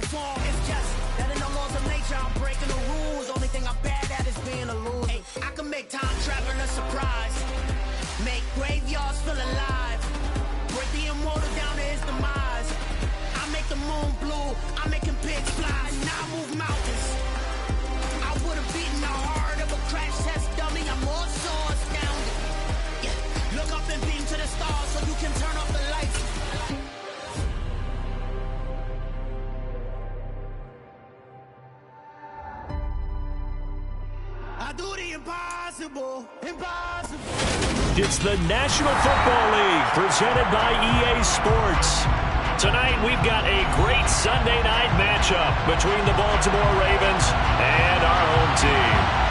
form. It's just that in the laws of nature, I'm breaking the rules. Only thing I'm bad at is being a loser. Hey, I can make time traveling a surprise. Make graveyards feel alive. Break the immortal down to his demise. I make the moon blue. I'm making pigs fly. Now I move mountains. I would have beaten the heart of a crash test dummy. I'm more so astounded. Yeah. Look up and beam to the stars so you can turn off the lights. I do the impossible, impossible. It's the National Football League presented by EA Sports. Tonight we've got a great Sunday night matchup between the Baltimore Ravens and our home team.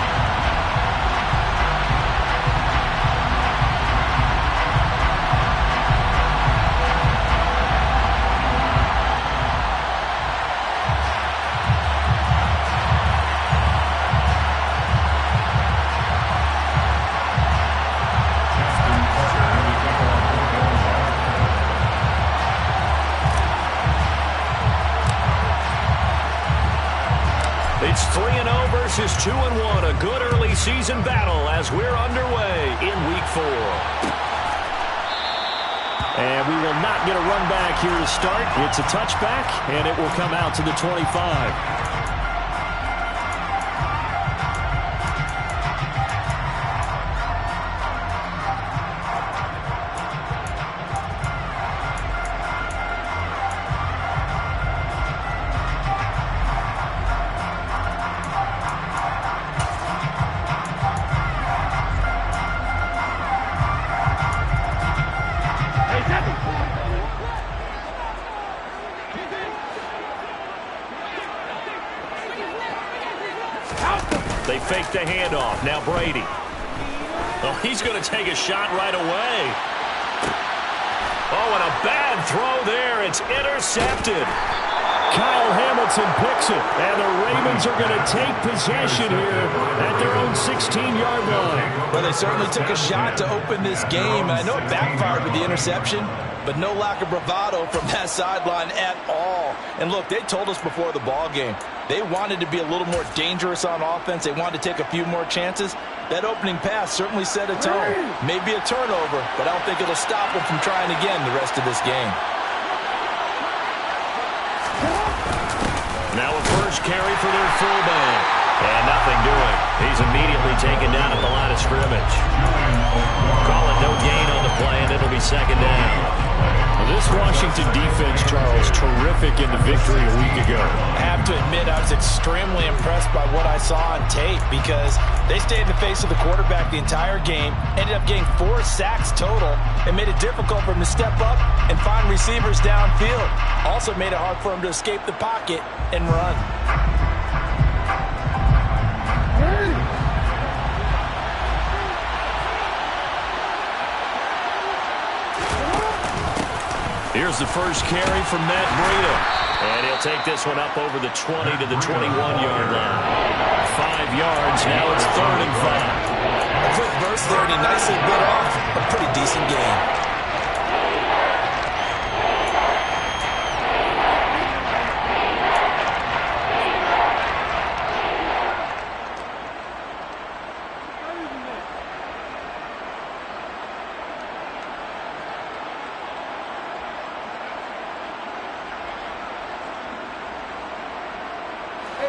It's 3-0 versus 2-1, a good early season battle as we're underway in Week 4. And we will not get a run back here to start. It's a touchback, and it will come out to the 25. They fake the handoff. Now Brady. Oh, he's going to take a shot right away. Oh, and a bad throw there. It's intercepted. Kyle Hamilton picks it, and the Ravens are going to take possession here at their own 16-yard line. Well, they certainly took a shot to open this game. I know it backfired with the interception, but no lack of bravado from that sideline at all. And look, they told us before the ball game, they wanted to be a little more dangerous on offense. They wanted to take a few more chances. That opening pass certainly set a tone. Maybe a turnover, but I don't think it'll stop them from trying again the rest of this game. Now a first carry for their fullback. And nothing doing. He's immediately taken down at the line of scrimmage. Call it no gain on the play, and it'll be second down. Well, this Washington defense, Charles, terrific in the victory a week ago. I have to admit, I was extremely impressed by what I saw on tape because they stayed in the face of the quarterback the entire game, ended up getting 4 sacks total, and made it difficult for him to step up and find receivers downfield. Also made it hard for him to escape the pocket and run. Here's the first carry from Matt Breida. And he'll take this one up over the 20 to the 21-yard line. 5 yards, now it's 3rd and 5. A quick burst there, and he nicely bit off a pretty decent gain.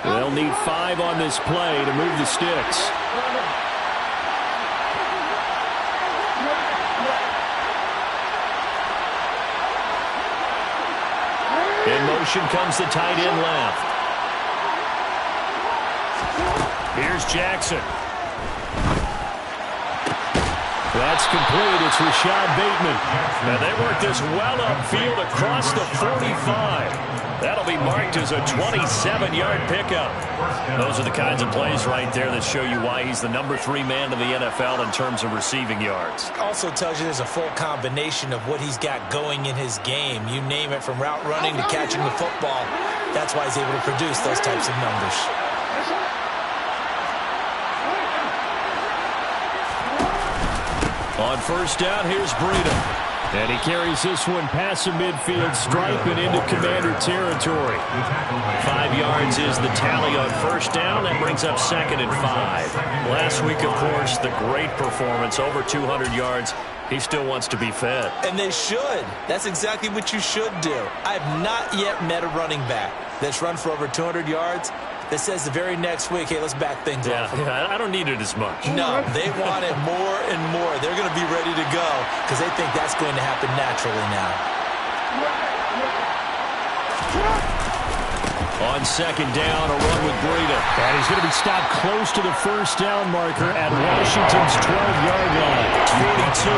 They'll need 5 on this play to move the sticks. In motion comes the tight end left. Here's Jackson. That's complete. It's Rashad Bateman. And they work this well upfield across the 45. That'll be marked as a 27-yard pickup. Those are the kinds of plays right there that show you why he's the number 3 man in the NFL in terms of receiving yards. Also tells you there's a full combination of what he's got going in his game. You name it, from route running to catching the football. That's why he's able to produce those types of numbers. On first down, here's Breida. And he carries this one past the midfield stripe and into Commander territory. 5 yards is the tally on first down. That brings up 2nd and 5. Last week, of course, the great performance, over 200 yards. He still wants to be fed. And they should. That's exactly what you should do. I have not yet met a running back that's run for over 200 yards that says the very next week, hey, let's back things up. Yeah, I don't need it as much. No, they want it more and more. They're going to be ready to go because they think that's going to happen naturally now. On 2nd down, a run with Breida. And he's going to be stopped close to the first down marker at Washington's 12-yard line. 42.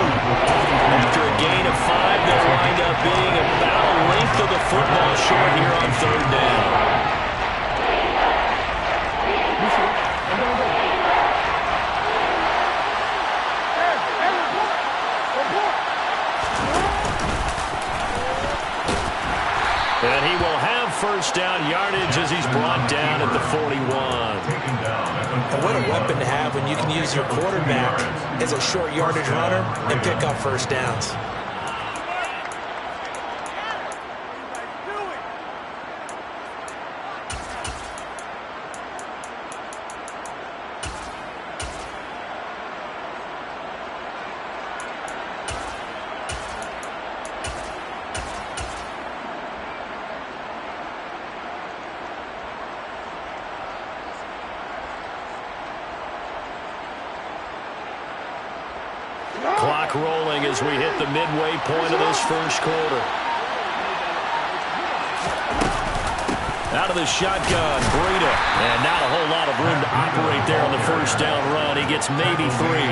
After a gain of 5, they'll wind up being about a length of the football short here on 3rd down. And he will have first down yardage as he's brought down at the 41. And what a weapon to have when you can use your quarterback as a short yardage runner and pick up first downs. Clock rolling as we hit the midway point of this first quarter. Out of the shotgun, Breida. And not a whole lot of room to operate there on the first down run. He gets maybe 3.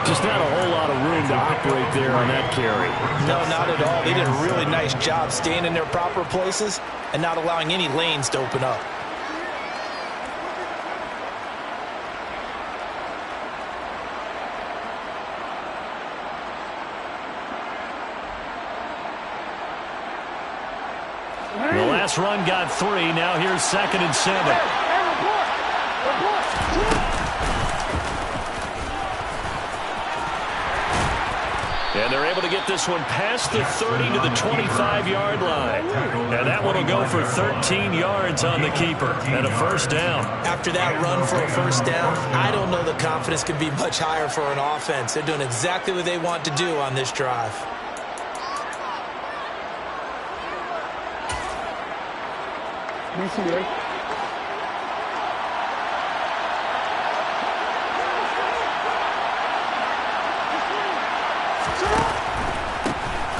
Just not a whole lot of room to operate there on that carry. No, not at all. They did a really nice job staying in their proper places and not allowing any lanes to open up. The last run got 3. Now here's 2nd and 7. And they're able to get this one past the 30 to the 25-yard line. And that one will go for 13 yards on the keeper and a first down. After that run for a first down, I don't know the confidence can be much higher for an offense. They're doing exactly what they want to do on this drive.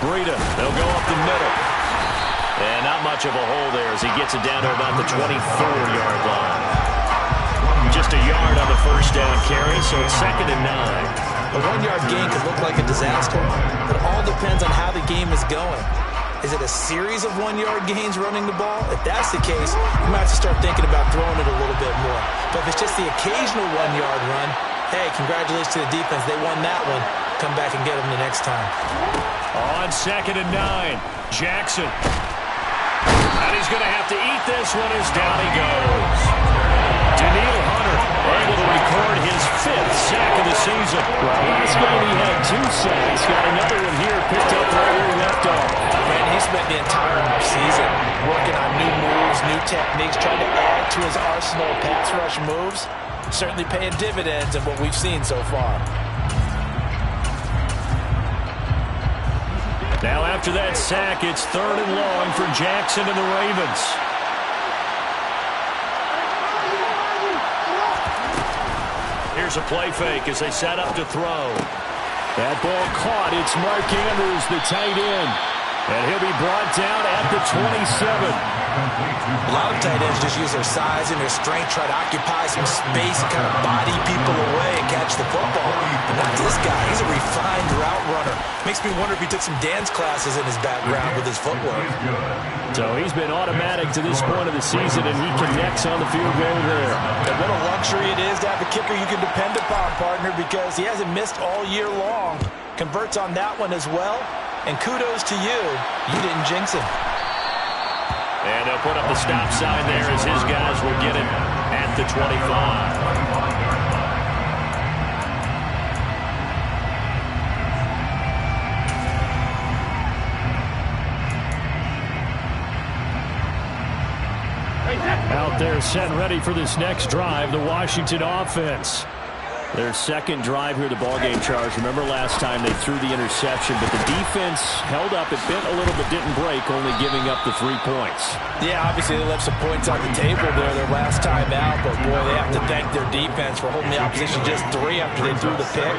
Breida, they'll go up the middle. And not much of a hole there as he gets it down to about the 24-yard line. Just a yard on the first down carry, so it's 2nd and 9. A 1-yard gain could look like a disaster, but it all depends on how the game is going. Is it a series of 1-yard gains running the ball? If that's the case, you might have to start thinking about throwing it a little bit more. But if it's just the occasional 1-yard run, hey, congratulations to the defense. They won that one. Come back and get them the next time. On 2nd and 9, Jackson. And he's going to have to eat this one as down he goes. Daniil Hunter able to record his 5th sack of the season. Well, last game he had 2 sacks. Got another one here picked up right where he left off. And he spent the entire season working on new moves, new techniques, trying to add to his arsenal of pass rush moves. Certainly paying dividends in what we've seen so far. Now after that sack, it's 3rd and long for Jackson and the Ravens. Here's a play fake as they set up to throw. That ball caught. It's Mark Andrews, the tight end. And he'll be brought down at the 27. A lot of tight ends just use their size and their strength, try to occupy some space and kind of body people away and catch the football. But not this guy. He's a refined route runner. Makes me wonder if he took some dance classes in his background with his footwork. So he's been automatic to this point of the season, and he connects on the field goal there. And what a luxury it is to have a kicker you can depend upon, partner, because he hasn't missed all year long. Converts on that one as well. And kudos to you. You didn't jinx him. And they'll put up the stop sign there as his guys will get it at the 25. Out there set and ready for this next drive, the Washington offense. Their second drive here, the ballgame charge. Remember last time they threw the interception, but the defense held up. It bent a little but didn't break, only giving up the 3 points. Yeah, obviously they left some points on the table there their last time out, but boy, they have to thank their defense for holding the opposition just 3 after they threw the pick.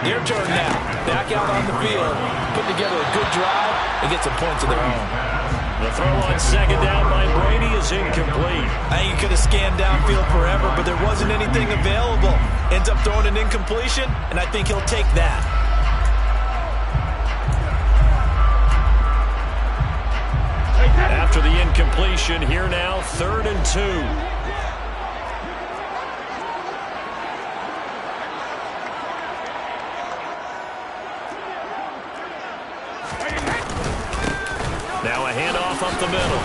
Their turn now. Back out on the field, put together a good drive and get some points of their own. The throw on second down by Brady is incomplete. I think he could have scanned downfield forever, but there wasn't anything available. Ends up throwing an incompletion, and I think he'll take that. After the incompletion, here now, 3rd and 2. Now a handoff up the middle.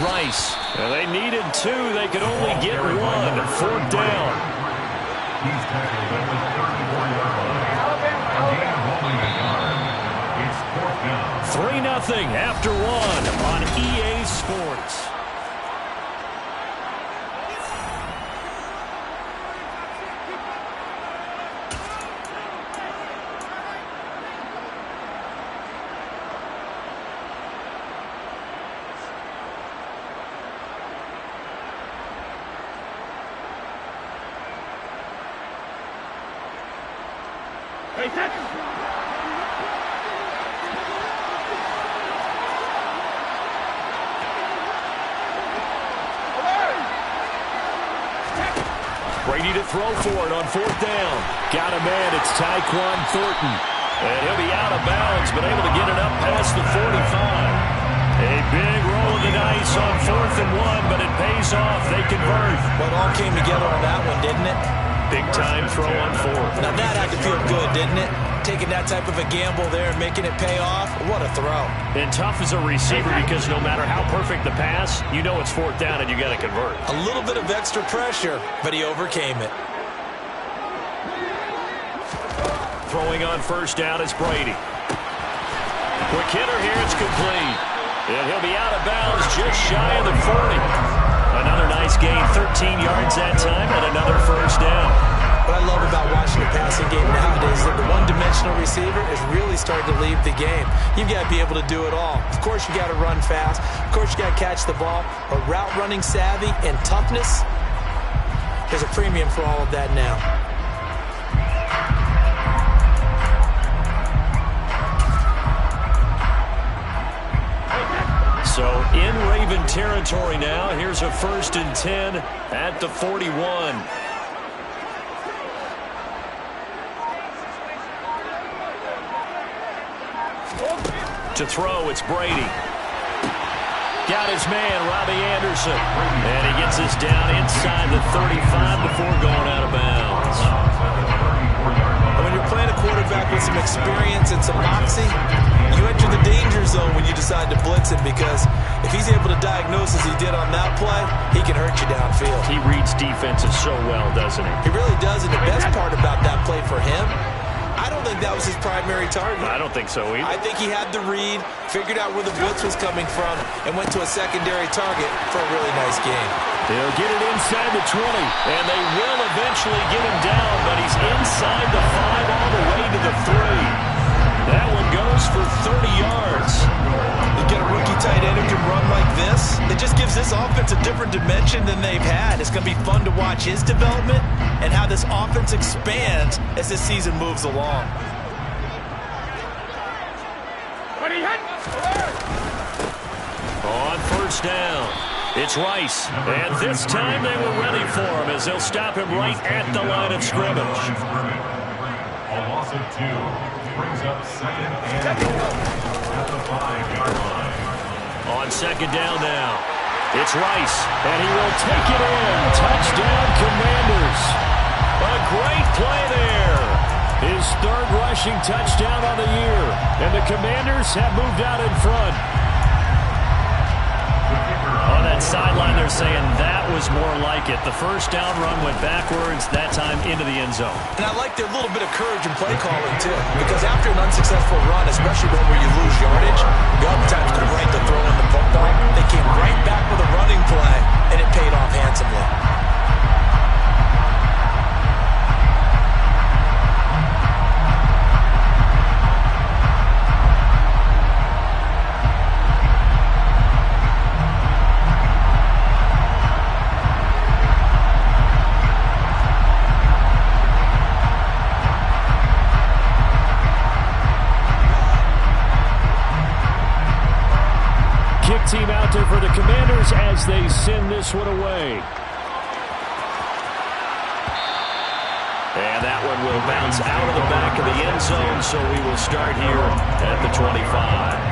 Rice. And they needed 2. They could only get 1. 4th down. 3-0 after 1 on EA Sports. Brady to throw for it on 4th down. Got a man. It's Tyquan Thornton. And he'll be out of bounds, but able to get it up past the 45. A big roll of the dice on 4th and 1, but it pays off. They convert. Well, it all came together on that one, didn't it? Big time throw on 4th. Now that had to feel good, didn't it? Taking that type of a gamble there and making it pay off. What a throw. And tough as a receiver because no matter how perfect the pass, you know it's 4th down and you got to convert. A little bit of extra pressure, but he overcame it. Throwing on 1st down is Brady. Quick hitter here, it's complete. And he'll be out of bounds just shy of the 40. Another nice gain, 13 yards that time, and another 1st down. What I love about watching the passing game nowadays is that the one-dimensional receiver is really starting to leave the game. You've got to be able to do it all. Of course, you got to run fast. Of course, you got to catch the ball. But route running savvy and toughness, there's a premium for all of that now. So in Raven territory now. Here's a 1st and 10 at the 41. To throw, it's Brady. Got his man, Robbie Anderson. And he gets us down inside the 35 before going out of bounds. When you're playing a quarterback with some experience and some moxie, you enter the danger zone when you decide to blitz him, because if he's able to diagnose as he did on that play, he can hurt you downfield. He reads defenses so well, doesn't he? He really does, and the best part about that play for him, I don't think that was his primary target. I don't think so either. I think he had the read, figured out where the blitz was coming from, and went to a secondary target for a really nice game. They'll get it inside the 20, and they will eventually get him down, but he's inside the 5 all the way to the 3. That one goes for 30 yards. You get a rookie tight end who can run like this, it just gives this offense a different dimension than they've had. It's going to be fun to watch his development and how this offense expands as this season moves along. On 1st down, it's Rice. And this time they were ready for him as they'll stop him right at the line of scrimmage. A loss of 2 brings up 2nd and goal at the 5-yard line. On 2nd down now, it's Rice, and he will take it in. Touchdown, Commanders. A great play there. His 3rd rushing touchdown on the year, and the Commanders have moved out in front. On that sideline, they're saying that was more like it. The 1st down run went backwards, that time into the end zone. And I like their little bit of courage in play calling, too, because after an unsuccessful run, especially one where you lose yardage, you oftentimes go right to throwing the football. They came right back with a running play, and it paid out there for the Commanders as they send this one away. And that one will bounce out of the back of the end zone, so we will start here at the 25.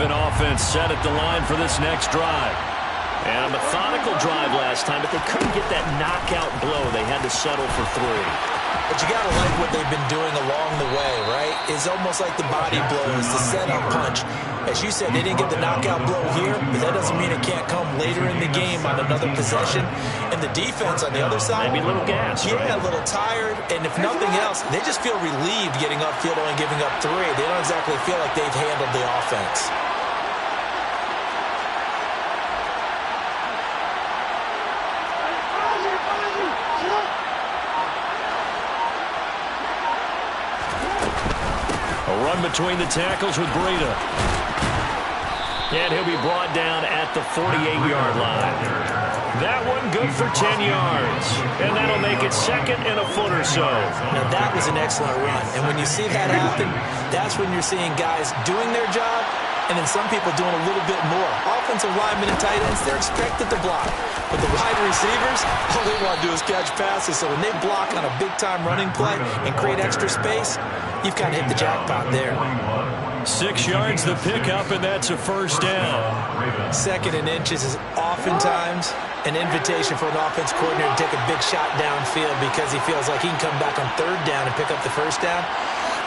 Offense set at the line for this next drive. And a methodical drive last time, but they couldn't get that knockout blow. They had to settle for 3. But you got to like what they've been doing along the way, right? It's almost like the body blows, the setup punch. As you said, they didn't get the knockout blow here, but that doesn't mean it can't come later in the game on another possession. And the defense on the other side, maybe a little gas, yeah, right? A little tired. And if nothing else, they just feel relieved getting upfield and giving up 3. They don't exactly feel like they've handled the offense. Run between the tackles with Breida. And he'll be brought down at the 48-yard line. That one good for 10 yards. And that'll make it 2nd and a foot or so. Now that was an excellent run. And when you see that happen, that's when you're seeing guys doing their job and then some people doing a little bit more. Offensive linemen and tight ends, they're expected to block. But the wide receivers, all they want to do is catch passes. So when they block on a big-time running play and create extra space, you've kind of hit the jackpot there. 6 yards the pickup, and that's a first down. 2nd and inches is oftentimes an invitation for an offense coordinator to take a big shot downfield because he feels like he can come back on 3rd down and pick up the first down.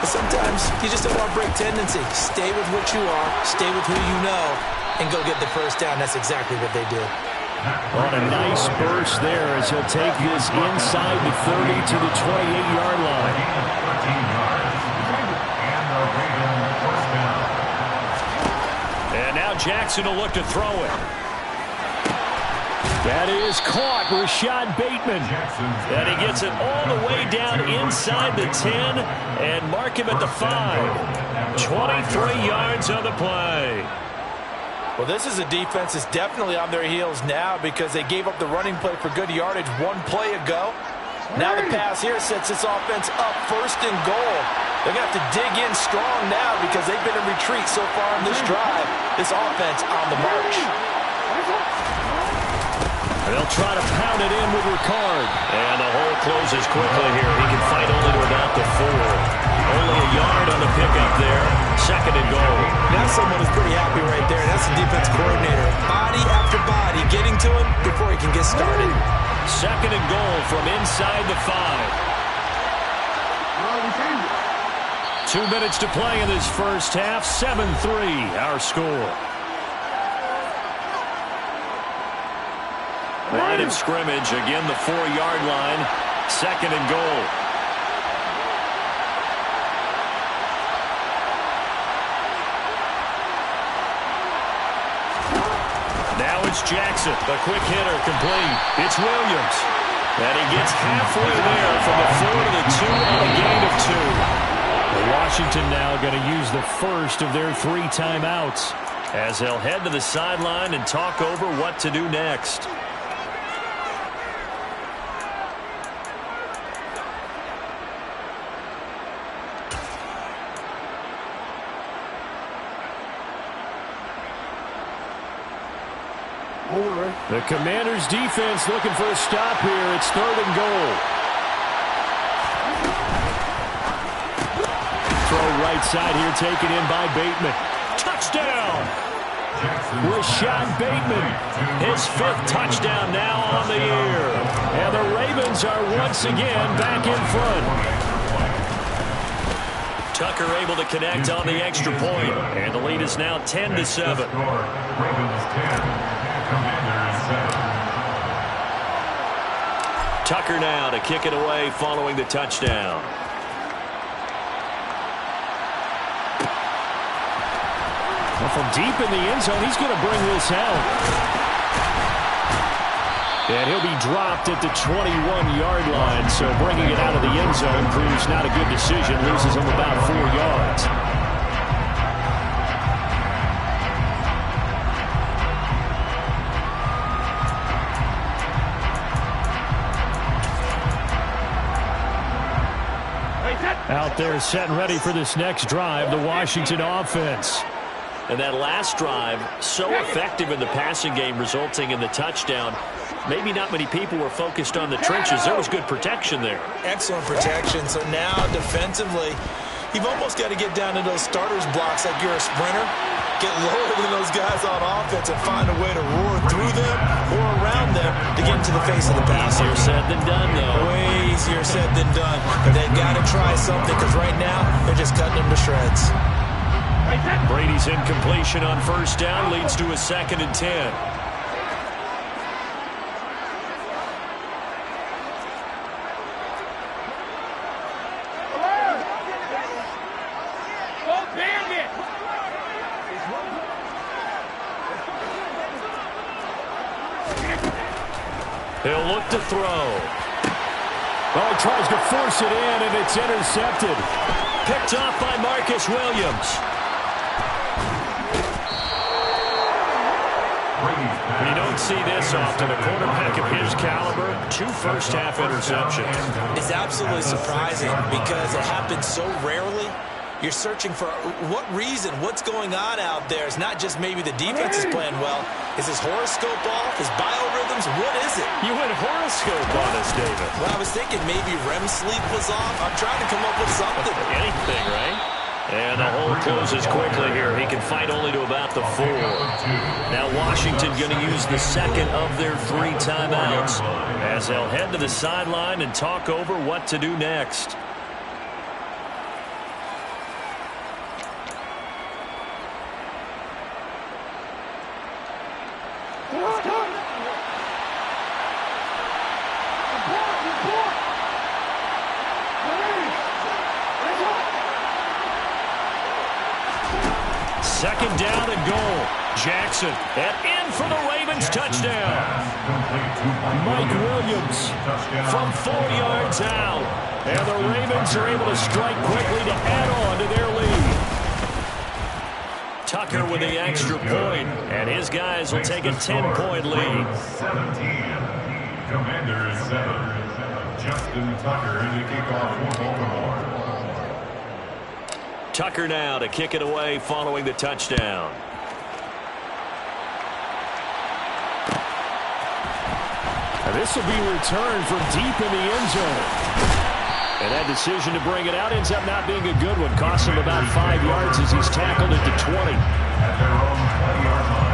But sometimes you just don't want to break tendency. Stay with what you are, stay with who you know, and go get the first down. That's exactly what they did. On a nice burst there as he'll take this inside the 30 to the 28-yard line. And now Jackson will look to throw it. That is caught, Rashad Bateman. And he gets it all the way down inside the 10 and mark him at the 5. 23 yards on the play. Well, this is a defense that's definitely on their heels now because they gave up the running play for good yardage 1 play ago. Now the pass here sets this offense up 1st and goal. They're going to have to dig in strong now because they've been in retreat so far in this drive. This offense on the march. They'll try to pound it in with Ricard. And the hole closes quickly here. He can fight only to about the 4. Only a yard on the pickup there. 2nd and goal. Now someone is pretty happy right there. That's the defense coordinator. Body after body getting to him before he can get started. 2nd and goal from inside the 5. 2 minutes to play in this first half. 7-3 our score. Line of scrimmage, again the 4-yard line. 2nd and goal. Now it's Jackson, the quick hitter, complete. It's Williams. And he gets halfway there from the 4 to the 2 on a gain of 2. Washington now going to use the first of their 3 timeouts as they'll head to the sideline and talk over what to do next. The Commanders' defense looking for a stop here. It's 3rd and goal. Throw right side here, taken in by Bateman. Touchdown! Rashad Bateman, his 5th touchdown now on the year. And the Ravens are once again back in front. Tucker able to connect on the extra point. And the lead is now 10-7. Ravens 10. Tucker now to kick it away following the touchdown. Well, from deep in the end zone, he's going to bring this out. And he'll be dropped at the 21-yard line, so bringing it out of the end zone proves not a good decision. Loses him about 4 yards. Out there set and ready for this next drive, the Washington offense. And that last drive, so effective in the passing game, resulting in the touchdown. Maybe not many people were focused on the trenches. There was good protection there. Excellent protection. So now defensively, you've almost got to get down to those starters blocks like you're a sprinter. Get lower than those guys on offense and find a way to roar through them or around them to get into the face of the passer. Easier said than done, though. Way easier said than done. But they've got to try something because right now they're just cutting them to shreds. Brady's incompletion on first down leads to a 2nd and 10. He'll look to throw. Oh, he tries to force it in, and it's intercepted. Picked off by Marcus Williams. You don't see this often. A quarterback of his caliber, 2 first-half interceptions. It's absolutely surprising because it happens so rarely. You're searching for what reason, what's going on out there. It's not just maybe the defense is playing well. Is his horoscope off? His biorhythms? What is it? You went horoscope on us, David. Well, I was thinking maybe REM sleep was off. I'm trying to come up with something. Anything, right? And the hole closes quickly here. He can fight only to about the 4. Now Washington going to use the second of their 3 timeouts as they'll head to the sideline and talk over what to do next. Second down and goal. Jackson, and in for the Ravens touchdown. Mike Williams From 4 yards out. and the Ravens are able to strike quickly to add on to their lead. Tucker with the extra point, and his guys will take a 10-point lead. 17. Commanders 7. Justin Tucker in the kickoff for Baltimore. Tucker now to kick it away following the touchdown. And this will be returned from deep in the end zone. And that decision to bring it out ends up not being a good one. Costs him about 5 yards as he's tackled at the 20. At their own 20-yard line.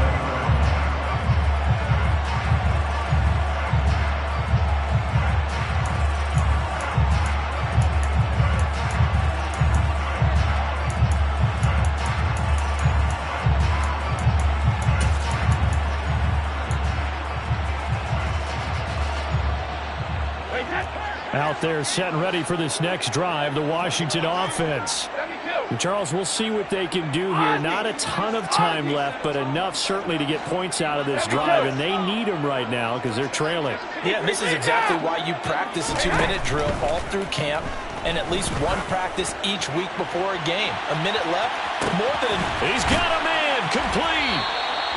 Out there set and ready for this next drive, the Washington offense. And Charles, we'll see what they can do here. Not a ton of time left, but enough certainly to get points out of this drive, and they need them right now because they're trailing. Yeah, this is exactly why you practice a 2-minute drill all through camp and at least one practice each week before a game. A minute left, more than He's got a man, complete.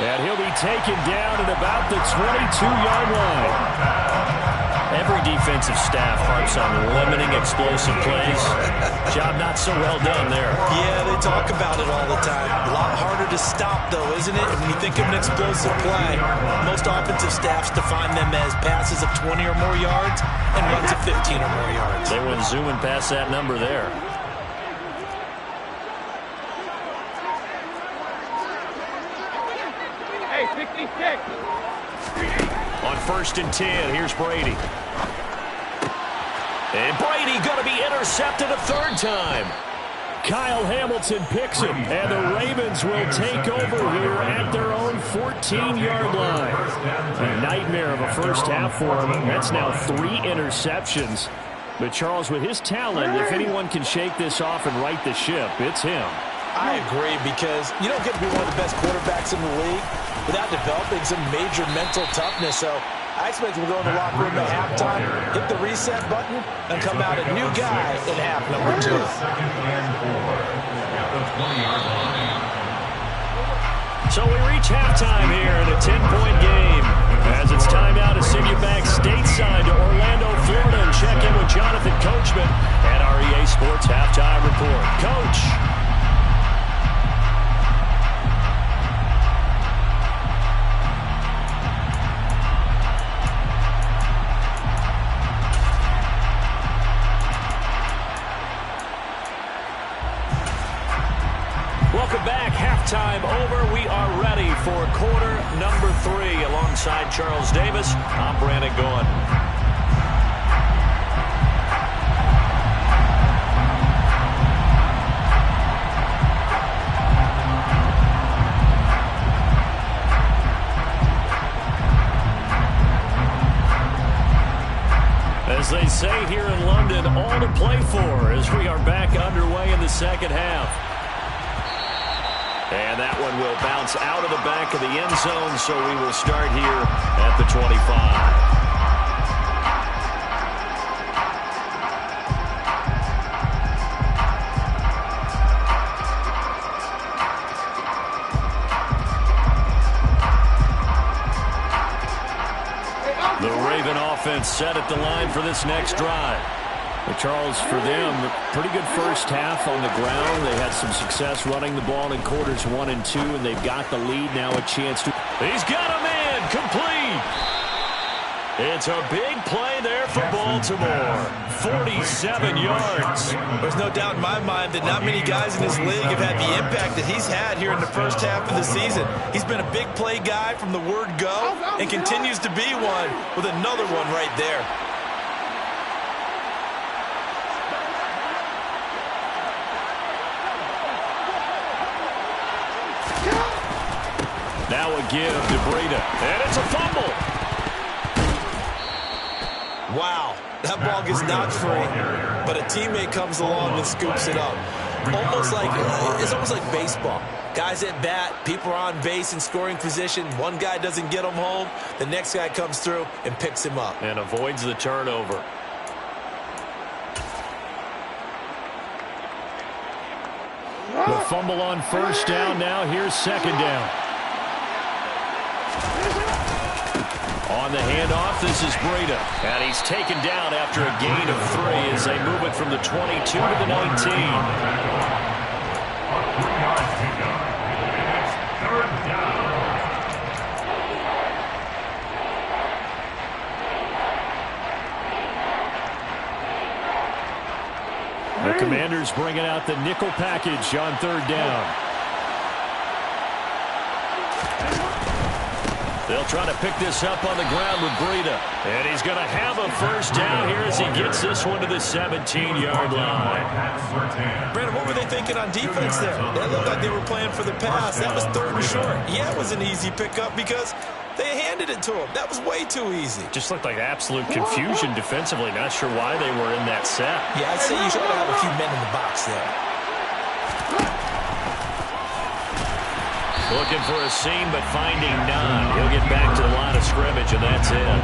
And he'll be taken down at about the 22-yard line. Every defensive staff harps on limiting explosive plays. Job not so well done there. Yeah, they talk about it all the time. A lot harder to stop, though, isn't it? When you think of an explosive play, most offensive staffs define them as passes of 20 or more yards and runs of 15 or more yards. They went zooming past that number there. Hey, 66. On 1st and 10, here's Brady. And Brady going to be intercepted a 3rd time. Kyle Hamilton picks it, and the Ravens will take over here at their own 14-yard line. A nightmare of a first half for him. That's now 3 interceptions. But Charles, with his talent, if anyone can shake this off and right the ship, it's him. I agree, because you don't get to be one of the best quarterbacks in the league without developing some major mental toughness. So I expect him to go in the locker room at halftime, hit the reset button, and come out a new guy in half number 2. 2nd and 4. At the 20-yard line. So we reach halftime here in a 10-point game. As it's time now to send you back stateside to Orlando, Florida, and check in with Jonathan Coachman and our our EA Sports Halftime Report. Coach. Welcome back. Halftime over. We are ready for quarter number 3. Alongside Charles Davis, I'm Brandon Gaughan. As they say here in London, all to play for as we are back underway in the second half. And that one will bounce out of the back of the end zone, so we will start here at the 25. The Raven offense set at the line for this next drive. Well, Charles, for them, pretty good first half on the ground. They had some success running the ball in quarters 1 and 2, and they've got the lead now, a chance to... He's got a man, complete! It's a big play there for Baltimore. 47 yards. There's no doubt in my mind that not many guys in this league have had the impact that he's had here in the first half of the season. He's been a big play guy from the word go and continues to be one with another one right there. Now a give to Breida, and it's a fumble. Wow, that ball gets knocked free, but a teammate comes along and scoops it up. It's almost like baseball. Guys at bat, people are on base in scoring position. One guy doesn't get him home, the next guy comes through and picks him up. And avoids the turnover. The fumble on first down. Now here's second down. On the handoff, this is Breida. And he's taken down after a gain of 3 as they move it from the 22 to the 19. The Commanders bringing out the nickel package on third down. They'll try to pick this up on the ground with Breida. And he's going to have a first down here as he gets this one to the 17-yard line. Brandon, what were they thinking on defense there? They looked like they were playing for the pass. That was 3rd and short. Yeah, it was an easy pickup because they handed it to him. That was way too easy. Just looked like absolute confusion defensively. Not sure why they were in that set. Yeah, I'd say you should have a few men in the box there. Looking for a seam, but finding none. He'll get back to the line of scrimmage, and that's it.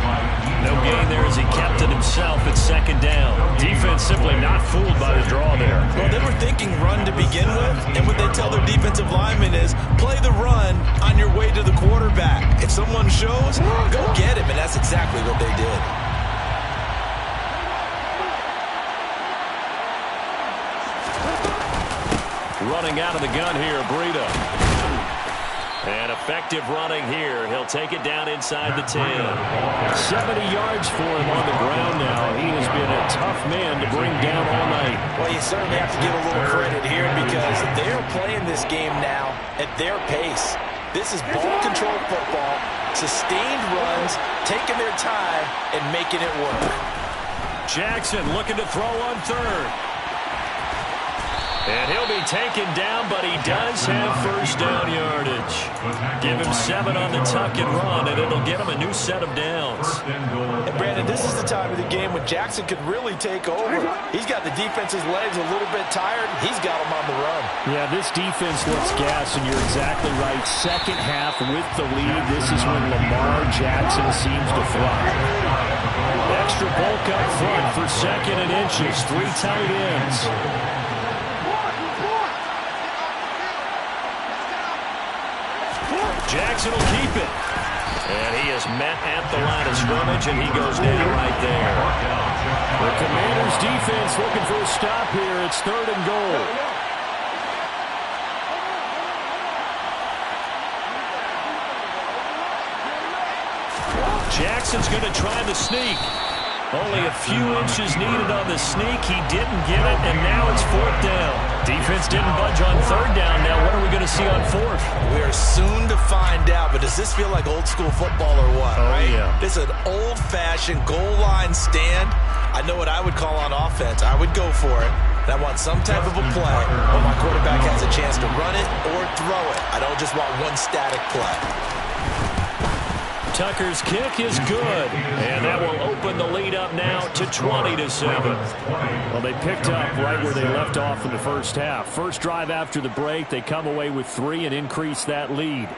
No gain there as he kept it himself at second down. Defense simply not fooled by the draw there. Well, they were thinking run to begin with, and what they tell their defensive linemen is play the run on your way to the quarterback. If someone shows, go get him, and that's exactly what they did. Running out of the gun here, Breida. And effective running here. He'll take it down inside the 10. 70 yards for him on the ground now. He has been a tough man to bring down all night. Well, you certainly have to give a little credit here because they're playing this game now at their pace. This is ball control football, sustained runs, taking their time, and making it work. Jackson looking to throw on third. And he'll be taken down, but he does have first down yardage. Give him 7 on the tuck and run, and it'll get him a new set of downs. And Brandon, this is the time of the game when Jackson could really take over. He's got the defense's legs a little bit tired. He's got them on the run. Yeah, this defense looks gas, and you're exactly right. Second half with the lead, this is when Lamar Jackson seems to fly. Extra bulk up front for 2nd and inches. 3 tight ends. Jackson will keep it. And he is met at the line of scrimmage, and he goes down right there. The Commanders' defense looking for a stop here. It's 3rd and goal. Jackson's going to try the sneak. Only a few inches needed on the sneak. He didn't get it, and now it's 4th down. Defense didn't budge on 3rd down. Now what are we going to see on 4th? We are soon to find out, but does this feel like old school football or what? Oh, right? yeah. This is an old-fashioned goal line stand. I know what I would call on offense. I would go for it. And I want some type of a play where my quarterback has a chance to run it or throw it. I don't just want one static play. Tucker's kick is good, and that will open the lead up now to 20-7. Well, they picked up right where they left off in the first half. First drive after the break, they come away with 3 and increase that lead.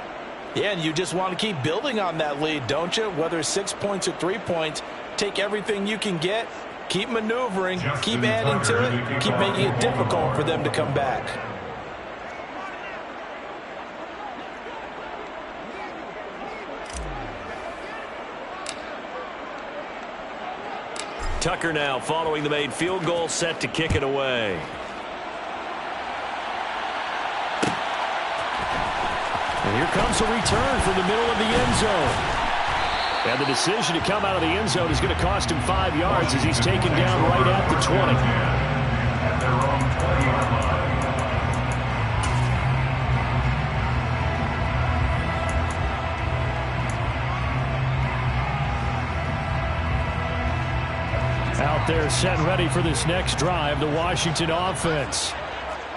Yeah, and you just want to keep building on that lead, don't you? Whether it's 6 points or 3 points, take everything you can get, keep maneuvering, keep adding to it, keep making it difficult for them to come back. Tucker now following the made field goal, set to kick it away. And here comes a return from the middle of the end zone. And the decision to come out of the end zone is going to cost him 5 yards as he's taken down right at the 20. At their own 20-yard line. Out there set and ready for this next drive, the Washington offense.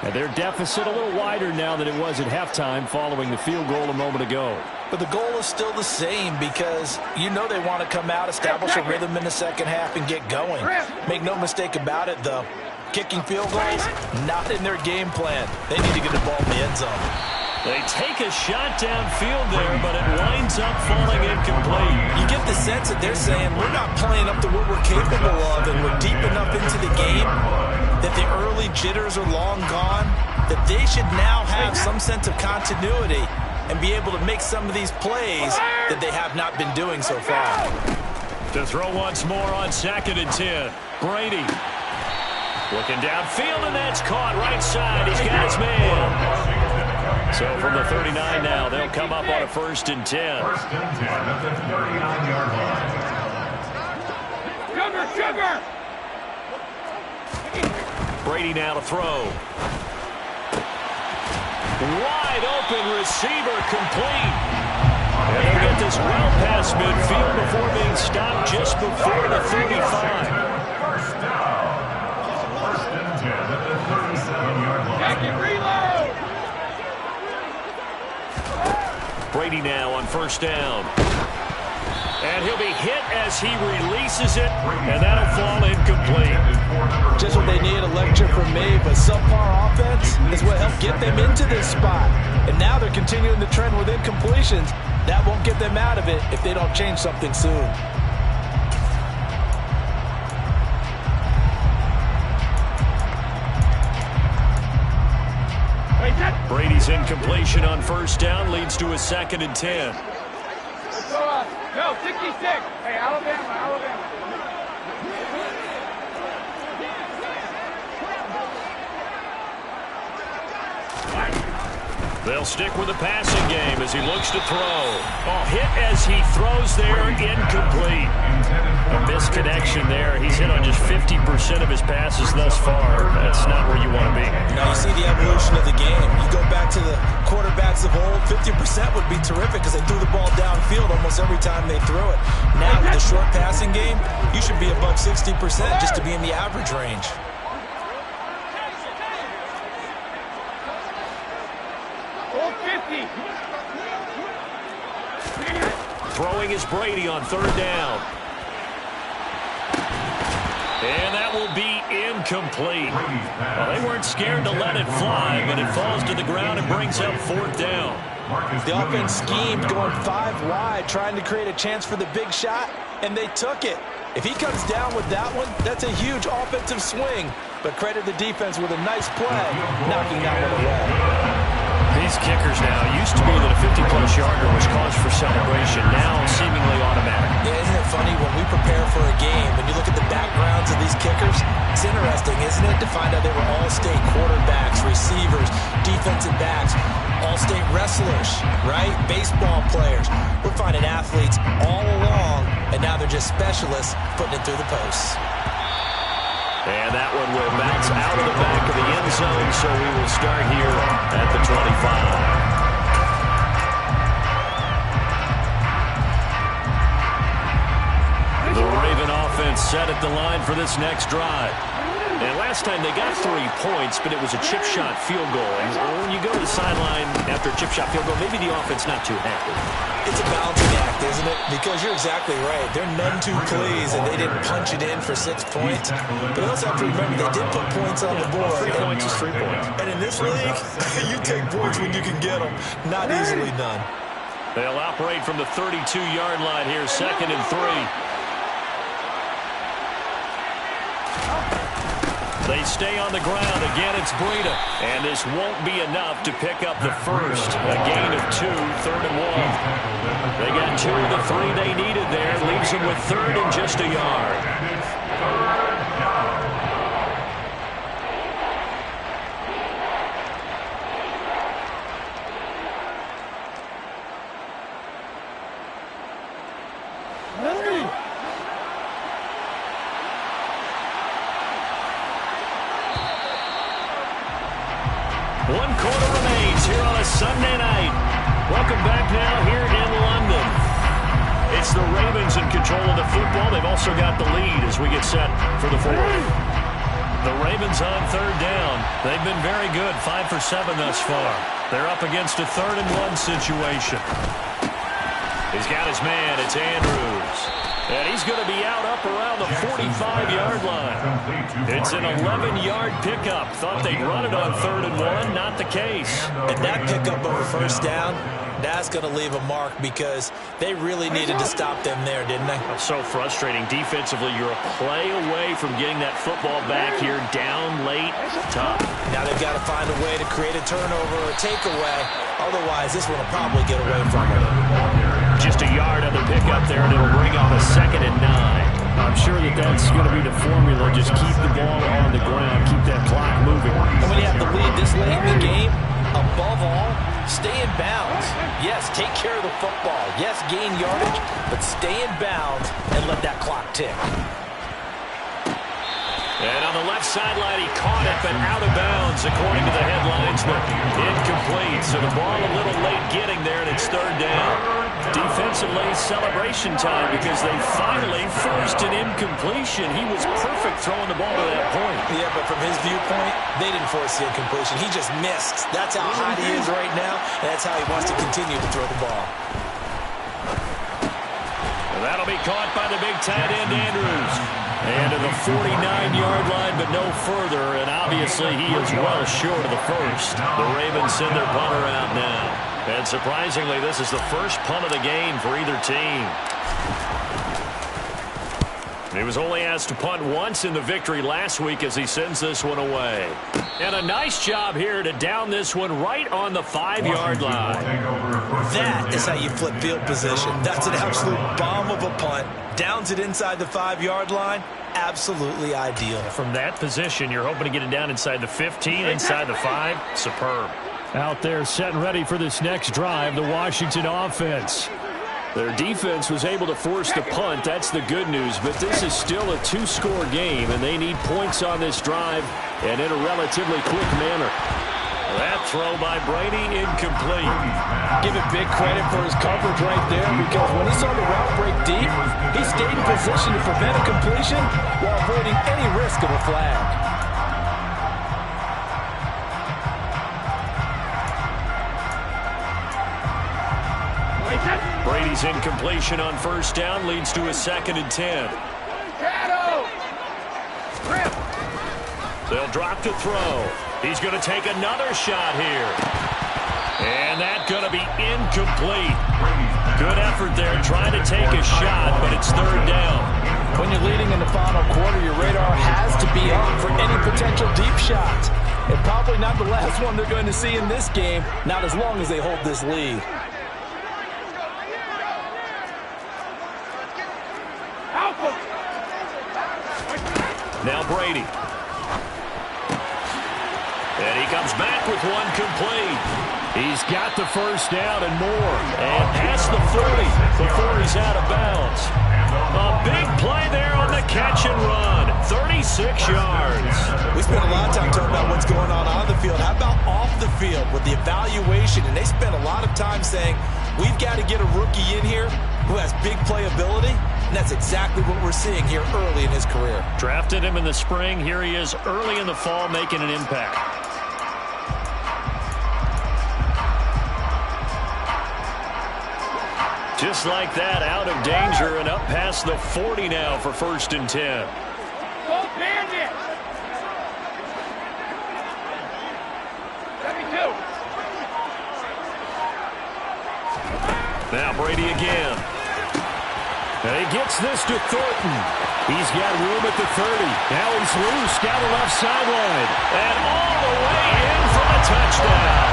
And their deficit a little wider now than it was at halftime following the field goal a moment ago. But the goal is still the same because you know they want to come out, establish a rhythm in the second half, and get going. Make no mistake about it, though. Kicking field goals, not in their game plan. They need to get the ball in the end zone. They take a shot downfield there, but it winds up falling incomplete. You get the sense that they're saying we're not playing up to what we're capable of, and we're deep enough into the game that the early jitters are long gone, that they should now have some sense of continuity and be able to make some of these plays that they have not been doing so far. To throw once more on 2nd and 10. Brady looking downfield, and that's caught right side. He's got his man. So from the 39 now, they'll come up on a 1st and 10. 1st and 10 at the 39-yard line. Sugar! Brady now to throw. Wide open receiver, complete. And they'll get this well past midfield before being stopped just before the 35. First down. 1st and 10 at the 37-yard line. Take it, reload! Brady now on 1st down. And he'll be hit as he releases it, and that'll fall incomplete. Just what they need, a lecture from me, but subpar offense is what helped get them into this spot. And now they're continuing the trend with incompletions. That won't get them out of it if they don't change something soon. Brady's incompletion on 1st down leads to a 2nd and 10. No, 66. Hey, Alabama. They'll stick with the passing game as he looks to throw. Oh, hit as he throws there, incomplete. A misconnection there. He's hit on just 50% of his passes thus far. That's not where you want to be. Now you see the evolution of the game. You go back to the quarterbacks of old, 50% would be terrific because they threw the ball downfield almost every time they threw it. Now with the short passing game, you should be above 60% just to be in the average range. Throwing is Brady on 3rd down. And that will be incomplete. Well, they weren't scared to let it fly, but it falls to the ground and brings up 4th down. The offense schemed going 5 wide, trying to create a chance for the big shot, and they took it. If he comes down with that one, that's a huge offensive swing. But credit the defense with a nice play, knocking that one away. These kickers now, used to be that a 50-plus yarder was cause for celebration. Now isn't it, to find out they were all-state quarterbacks, receivers, defensive backs, all-state wrestlers, right? Baseball players. We're finding athletes all along, and now they're just specialists putting it through the posts. And that one will bounce out of the back of the end zone, so we will start here at the 25. The Raven offense set at the line for this next drive. And last time they got 3 points, but it was a chip shot field goal. And when you go to the sideline after a chip shot field goal, maybe the offense not too happy. It's a balancing act, isn't it? Because you're exactly right. They're none too pleased, and they didn't punch it in for 6 points. But you also have to remember they did put points on the board. 3 points is 3 points. And in this league, you take points when you can get them. Not easily done. They'll operate from the 32-yard line here, 2nd and 3. They stay on the ground. Again, it's Breida. And this won't be enough to pick up the first. A gain of 2, 3rd and 1. They got 2 of the 3 they needed there. Leaves them with 3rd and just a yard. One quarter remains here on a Sunday night. Welcome back now here in London. It's the Ravens in control of the football. They've also got the lead as we get set for the 4th. The Ravens on 3rd down. They've been very good, 5 for 7 thus far. They're up against a 3rd and 1 situation. He's got his man. It's Andrews. And he's going to be out up around the 45-yard line. It's an 11-yard pickup. Thought they'd run it on 3rd and 1. Not the case. And that pickup of a first down, that's going to leave a mark because they really needed to stop them there, didn't they? So frustrating. Defensively, you're a play away from getting that football back here. Down late. Tough. Now they've got to find a way to create a turnover or a takeaway. Otherwise, this one will probably get away from them. Just a yard on the pickup there, and it'll bring up a 2nd and 9. I'm sure that's going to be the formula. Just keep the ball on the ground. Keep that clock moving. And when you have the lead this late in the game, above all, stay in bounds. Yes, take care of the football. Yes, gain yardage, but stay in bounds and let that clock tick. And on the left sideline, he caught it, but out of bounds, according to the headlines, but incomplete. So the ball a little late getting there, and it's 3rd down. Defensively, celebration time because they finally forced an incompletion. He was perfect throwing the ball to that point. Yeah, but from his viewpoint, they didn't force the incompletion. He just missed. That's how hot he is right now, and that's how he wants to continue to throw the ball. And that'll be caught by the big tight end, Andrews. And to the 49-yard line, but no further. And obviously, he is well short of the first. The Ravens send their punter out now. And surprisingly, this is the first punt of the game for either team. He was only asked to punt once in the victory last week as he sends this one away. And a nice job here to down this one right on the 5-yard line. That is how you flip field position. That's an absolute bomb of a punt. Downs it inside the 5-yard line. Absolutely ideal. From that position, you're hoping to get it down inside the 15, inside the 5. Superb. Out there set and ready for this next drive, the Washington offense. Their defense was able to force the punt. That's the good news, but this is still a 2-score game, and they need points on this drive and in a relatively quick manner. That throw by Brady, incomplete. Give it big credit for his coverage right there because when he saw the route break deep, he stayed in position to prevent a completion while avoiding any risk of a flag. Brady's incompletion on 1st down leads to a 2nd and 10. They'll drop to throw. He's going to take another shot here. And that's going to be incomplete. Good effort there trying to take a shot, but it's 3rd down. When you're leading in the final quarter, your radar has to be up for any potential deep shots. And probably not the last one they're going to see in this game, not as long as they hold this lead. Now Brady. comes back with one complete. He's got the first down and more. And past the 40 before he's out of bounds. A big play there on the catch and run. 36 yards. We spent a lot of time talking about what's going on the field. How about off the field with the evaluation? And they spent a lot of time saying, we've got to get a rookie in here who has big playability. And that's exactly what we're seeing here early in his career. Drafted him in the spring. Here he is early in the fall making an impact. Just like that, out of danger and up past the 40 now for 1st and 10. Go bandit! 72. Now Brady again. And he gets this to Thornton. He's got room at the 30. Now he's loose down the left sideline. And all the way in for the touchdown.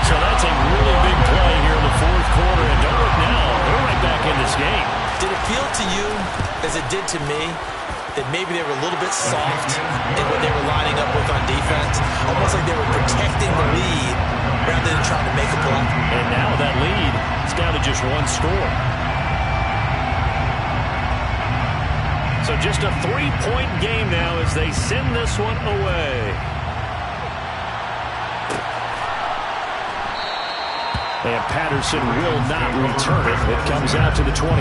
So that's a really big play here in the 4th quarter. And don't look now, they're right back in this game. Did it feel to you, as it did to me, that maybe they were a little bit soft in what they were lining up with on defense? Almost like they were protecting the lead rather than trying to make a play. And now that lead is down to just one score. So just a 3-point game now as they send this one away. And Patterson will not return it. It comes out to the 25.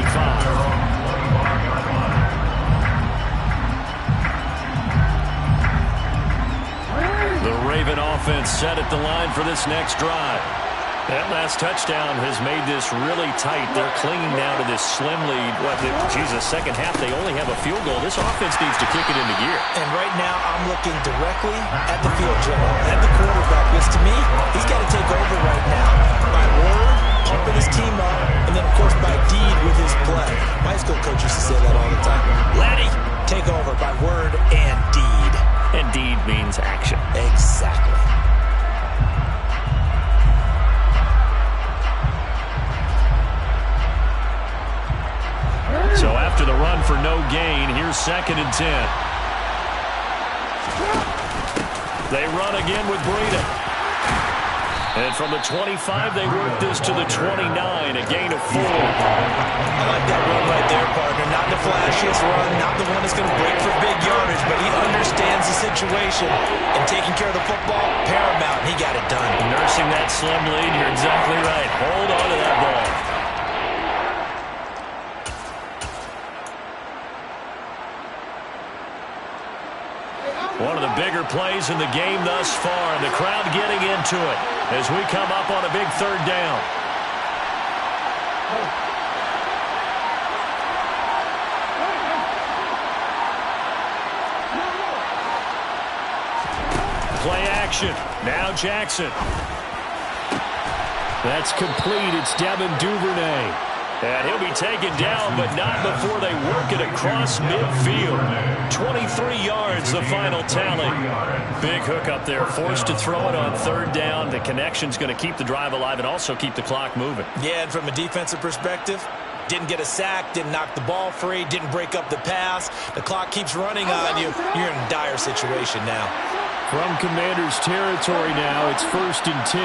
The Raven offense set at the line for this next drive. That last touchdown has made this really tight. They're clinging now to this slim lead. Second half, they only have a field goal. This offense needs to kick it into gear. And right now, I'm looking directly at the field general, at the quarterback, because to me, he's got to take over right now. By word, pumping his team up, and then, of course, by deed with his play. My high school coach used to say that all the time. Letty, take over by word and deed. And deed means action. Exactly. So after the run for no gain, here's 2nd and 10. They run again with Breida. And from the 25, they work this to the 29, a gain of 4. I like that run right there, partner. Not the flashiest run, not the one that's going to break for big yardage, but he understands the situation. And taking care of the football, paramount, and he got it done. Nursing that slim lead, you're exactly right. Hold on to that ball. One of the bigger plays in the game thus far. The crowd getting into it as we come up on a big 3rd down. Play action. Now Jackson. That's complete. It's Devin Duvernay. And he'll be taken down, but not before they work it across midfield. 23 yards, the final tally. Big hook up there, forced to throw it on 3rd down. The connection's going to keep the drive alive and also keep the clock moving. Yeah, and from a defensive perspective, didn't get a sack, didn't knock the ball free, didn't break up the pass. The clock keeps running on you. You're in a dire situation now. From Commander's territory now, it's 1st and 10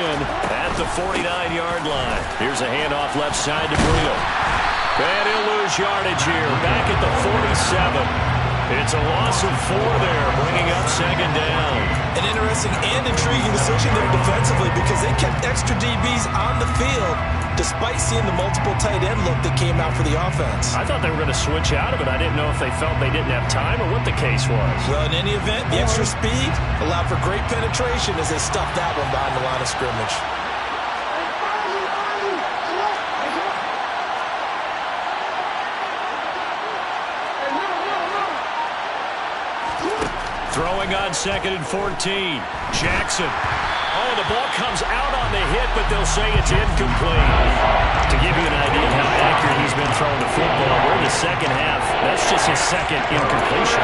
at the 49-yard line. Here's a handoff left side to Breida. And he'll lose yardage here, back at the 47. It's a loss of 4 there, bringing up 2nd down. An interesting and intriguing decision there defensively because they kept extra DBs on the field despite seeing the multiple tight end look that came out for the offense. I thought they were going to switch out of it. I didn't know if they felt they didn't have time or what the case was. Well, in any event, the extra speed allowed for great penetration as they stuffed that one behind the line of scrimmage. Throwing on 2nd and 14. Jackson. Oh, the ball comes out on the hit, but they'll say it's incomplete. To give you an idea of how accurate he's been throwing the football, we're in the 2nd half. That's just his 2nd incompletion.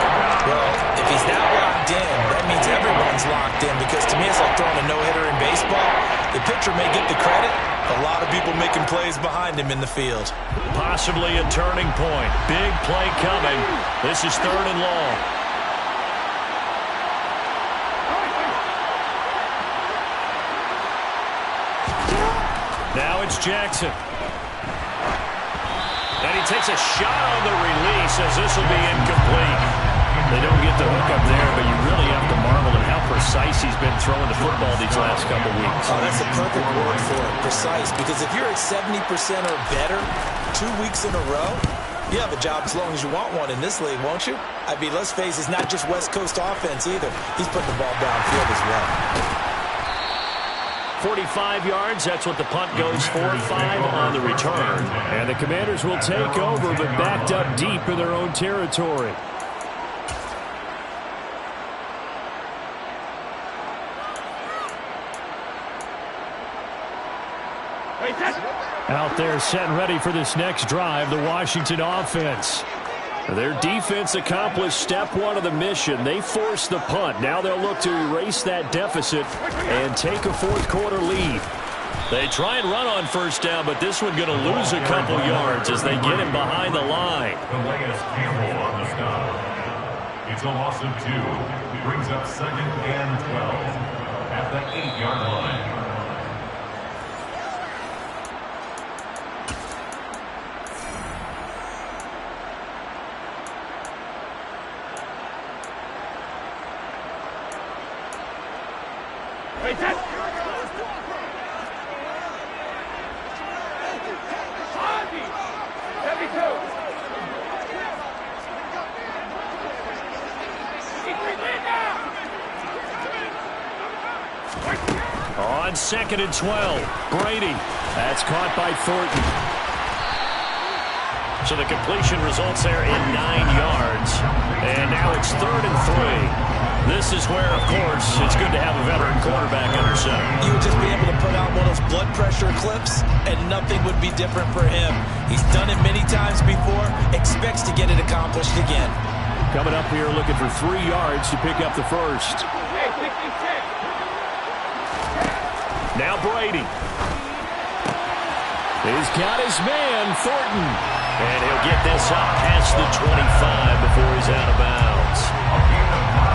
Well, if he's that locked in, that means everyone's locked in because to me it's like throwing a no-hitter in baseball. The pitcher may get the credit. A lot of people making plays behind him in the field. Possibly a turning point. Big play coming. This is 3rd and long. it's Jackson. And he takes a shot on the release as this will be incomplete. They don't get the hook up there, but you really have to marvel at how precise he's been throwing the football these last couple weeks. Oh, that's a perfect word for it, precise. Because if you're at 70% or better 2 weeks in a row, you have a job as long as you want one in this league, won't you? I mean, let's face it, it's not just West Coast offense either. He's putting the ball downfield as well. 45 yards, that's what the punt goes for. 5 on the return. And the Commanders will take over, but backed up deep in their own territory. Out there set and ready for this next drive, the Washington offense. Their defense accomplished step 1 of the mission. They forced the punt. Now they'll look to erase that deficit and take a fourth-quarter lead. They try and run on first down, but this one going to lose a couple yards as they get him behind the line. Calais Campbell on the stop. It's a loss of 2. Brings up 2nd and 12 at the 8-yard line. On 2nd and 12, Brady. That's caught by Thornton. So the completion results there in 9 yards. And now it's 3rd and 3. This is where, of course, it's good to have a veteran quarterback under center. You would just be able to put out one of those blood pressure clips, and nothing would be different for him. He's done it many times before, expects to get it accomplished again. Coming up here looking for 3 yards to pick up the first. Now Brady. He's got his man, Thornton. And he'll get this up past the 25 before he's out of bounds.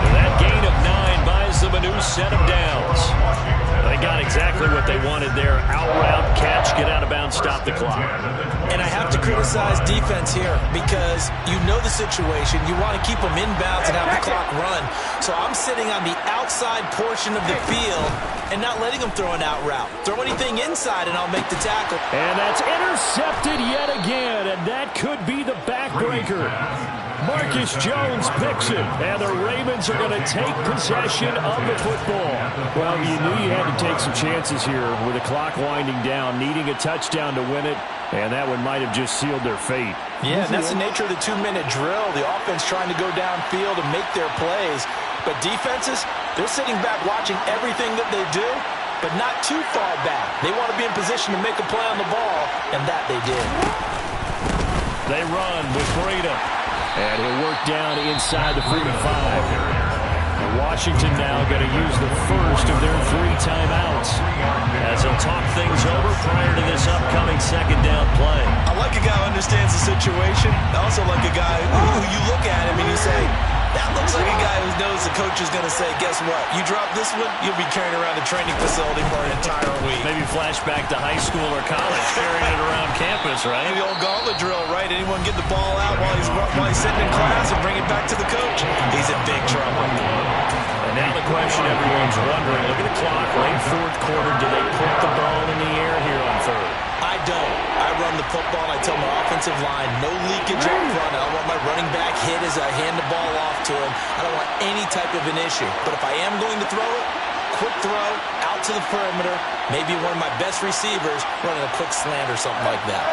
And that gain of 9 buys them a new set of downs. They got exactly what they wanted there. Out route, catch, get out of bounds, stop the clock. And I have to criticize defense here because you know the situation. You want to keep them inbounds and have the clock run. So I'm sitting on the outside portion of the field and not letting them throw an out route. Throw anything inside and I'll make the tackle. And that's intercepted yet again, and that could be the backbreaker. Marcus Jones picks it, and the Ravens are going to take possession of the football. Well, you knew you had to take some chances here with the clock winding down, needing a touchdown to win it, and that one might have just sealed their fate. Yeah, and that's the nature of the 2-minute drill. The offense trying to go downfield and make their plays. But defenses, they're sitting back watching everything that they do, but not too far back. They want to be in position to make a play on the ball, and that they did. They run with Breida. And he'll work down inside the 45. Washington now going to use the first of their 3 timeouts as they'll talk things over prior to this upcoming 2nd down play. I like a guy who understands the situation. I also like a guy who you look at him and you say, that looks like a guy who knows the coach is going to say, guess what? You drop this one, you'll be carrying around the training facility for an entire week. Maybe flashback to high school or college, carrying it around campus, right? The old gauntlet drill, right? Anyone get the ball out while he's sitting in class and bring it back to the coach? He's in big trouble. And now the question everyone's wondering, look at the clock, late 4th quarter, do they put the ball in the air here on 3rd? I don't. I run the football, and I tell my offensive line, no leakage up front. I don't want my running back hit as I hand the ball off to him. I don't want any type of an issue. But if I am going to throw it, quick throw, out to the perimeter, maybe one of my best receivers running a quick slant or something like that.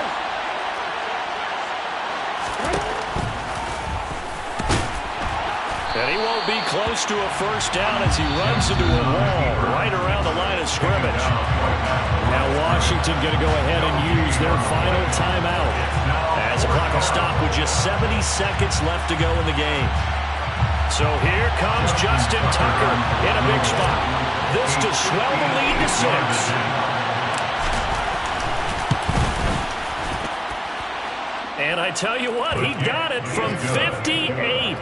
And he won't be close to a first down as he runs into a wall right around the line of scrimmage. Now Washington going to go ahead and use their final timeout. As the clock will stop with just 70 seconds left to go in the game. So here comes Justin Tucker in a big spot. This to swell the lead to 6. And I tell you what, he got it from 58.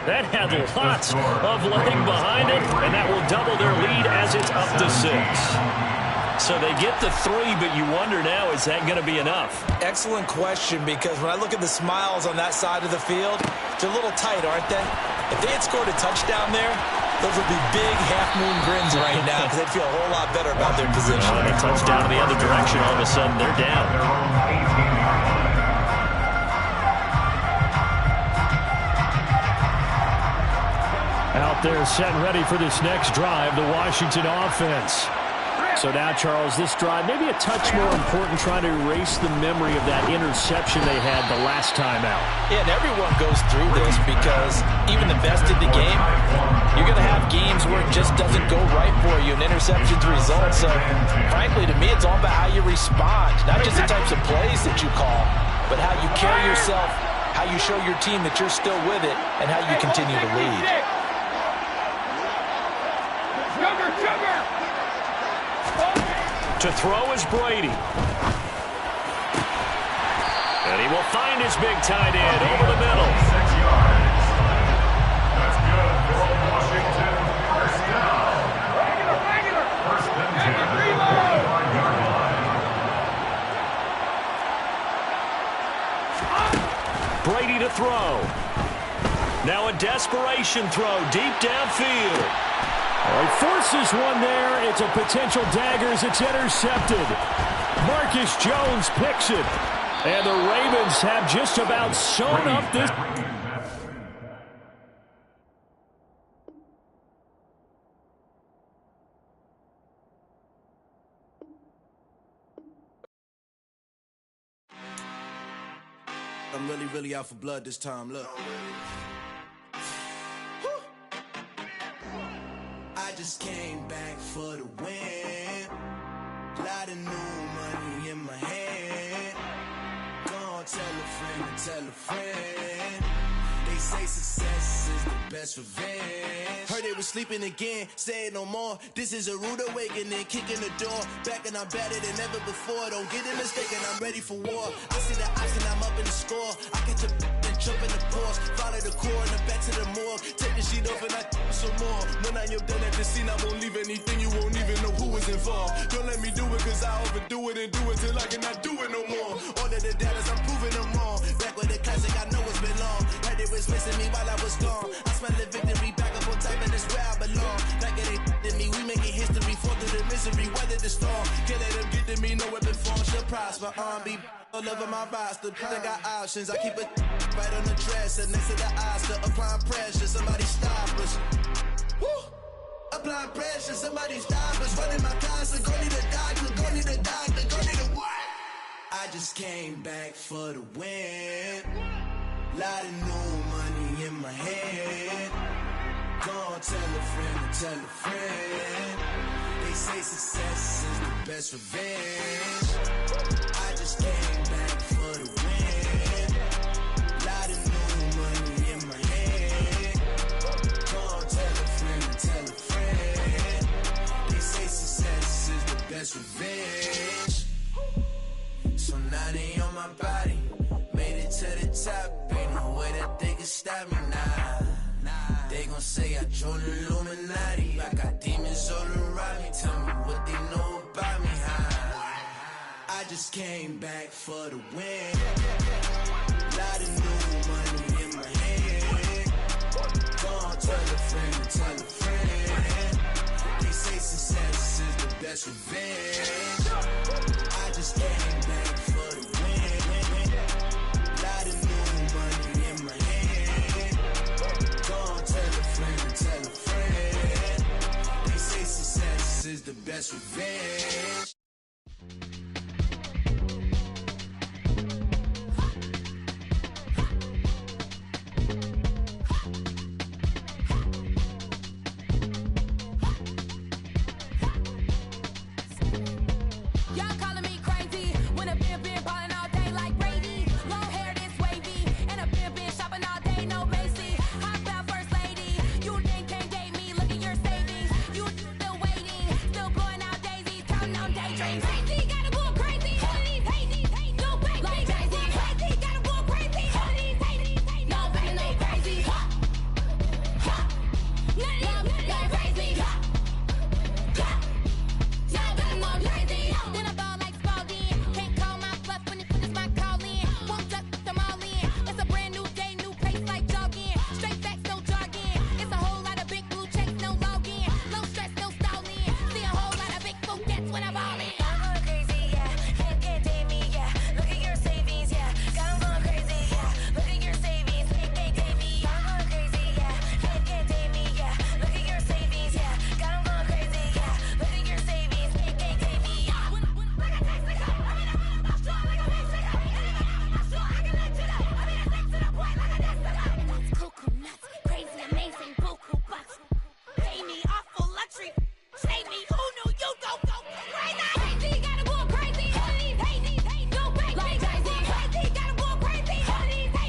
That had lots of leg behind it, and that will double their lead as it's up to 6. So they get the 3, but you wonder now, is that going to be enough? Excellent question, because when I look at the smiles on that side of the field, they're a little tight, aren't they? If they had scored a touchdown there, those would be big half-moon grins right now because they'd feel a whole lot better about their position. And a touchdown in the other direction, all of a sudden they're down. Out there set and ready for this next drive, the Washington offense. So now, Charles, this drive maybe a touch more important, trying to erase the memory of that interception they had the last time out. Yeah, and everyone goes through this because even the best in the game, you're going to have games where it just doesn't go right for you and interceptions result. So, frankly, to me, it's all about how you respond, not just the types of plays that you call, but how you carry yourself, how you show your team that you're still with it, and how you continue to lead. To throw is Brady. And he will find his big tight end over the middle. 6 yards. That's good for Washington. First down. First and 10 at the 35-yard line. Brady to throw. Now a desperation throw deep downfield. Well, he forces one there. It's a potential dagger as it's intercepted. Marcus Jones picks it. And the Ravens have just about sewn up this. I'm really out for blood this time, look. I just came back for the win. Lot of new money in my hand. Gonna tell a friend and tell a friend. They say success is the best revenge. Heard they was sleeping again, say it no more. This is a rude awakening, kicking the door. Back and I'm better than ever before. Don't get it mistaken, I'm ready for war. I see the option, I'm up in the score. I catch a and jump in the course. Follow the core and the back to the morgue. Take the sheet off and I some more. When I am done at the scene, I won't leave anything. You won't even know who was involved. Don't let me do it cause I overdo it and do it till I cannot do it no more. All of the doubters, I'm proving them wrong. Back with the classic, I know it's been long. Heard they was missing me while I was gone. I smell the victory back up on top and it's where I belong. Like it ain't to me, we making history. Fall through the misery, weather the storm. Can't let them get to me, no weapon form should prosper. Be all over my roster. I got options, I keep it right on the dresser. Next to the Oscar, applying pressure. Somebody stop us. Woo! Applying pressure, somebody stop us. Running my closet, go need a doctor, go need a doctor, go need a what? I just came back for the win. Lot of new money in my head. Gonna tell a friend and tell a friend. They say success is the best revenge. I just came back for the win. Lot of new money in my head. Gonna tell a friend and tell a friend. They say success is the best revenge. So now they on my body. Made it to the top, ain't no way that they can stop me now. They gon' say I joined the Illuminati. I got demons all around me. Tell me what they know about me, huh? I just came back for the win. Lot of new money in my head. Gonna tell a friend and tell a friend. They say success is the best revenge. I just came back for the win. Lot of new money in my head. Gonna tell a friend and tell a friend. They say success is the best revenge.